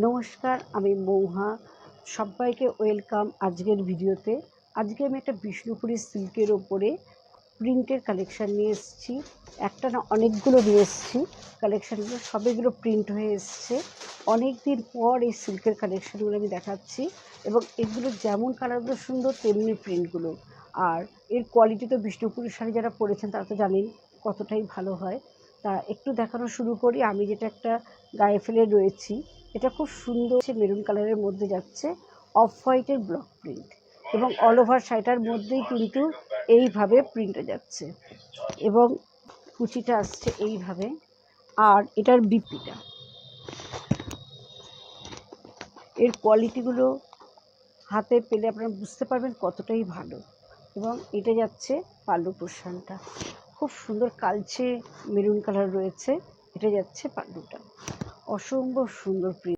নমস্কার, আমি মৌহা। সবাইকে ওয়েলকাম আজকের ভিডিওতে। আজকে আমি একটা বিষ্ণুপুরি সিল্কের ওপরে প্রিন্টের কালেকশান নিয়ে এসেছি। একটা না, অনেকগুলো নিয়ে এসেছি। কালেকশানগুলো সবগুলো প্রিন্ট হয়ে এসছে। অনেক দিন পর এই সিল্কের কালেকশানগুলো আমি দেখাচ্ছি, এবং এগুলো যেমন কালারগুলো সুন্দর তেমনি প্রিন্টগুলো। আর এর কোয়ালিটি তো বিষ্ণুপুরি শাড়ি যারা পরেছেন তারা তো জানেন কতটাই ভালো হয়। তা একটু দেখানো শুরু করি। আমি যেটা একটা গায়ে ফেলে রয়েছি, এটা খুব সুন্দর মেরুন কালারের মধ্যে যাচ্ছে, অফ হোয়াইটের ব্লক প্রিন্ট, এবং অল ওভার শাড়িটার মধ্যেই কিন্তু এইভাবে প্রিন্টে যাচ্ছে, এবং কুচিটা আসছে এইভাবে। আর এটার বিপিটা, এর কোয়ালিটিগুলো হাতে পেলে আপনারা বুঝতে পারবেন কতটাই ভালো। এবং এটা যাচ্ছে পাল্লু পোর্শনটা, খুব সুন্দর কালচে মেরুন কালার রয়েছে। এটা যাচ্ছে পাল্লুটা, অসম্ভব সুন্দর প্রিন্ট।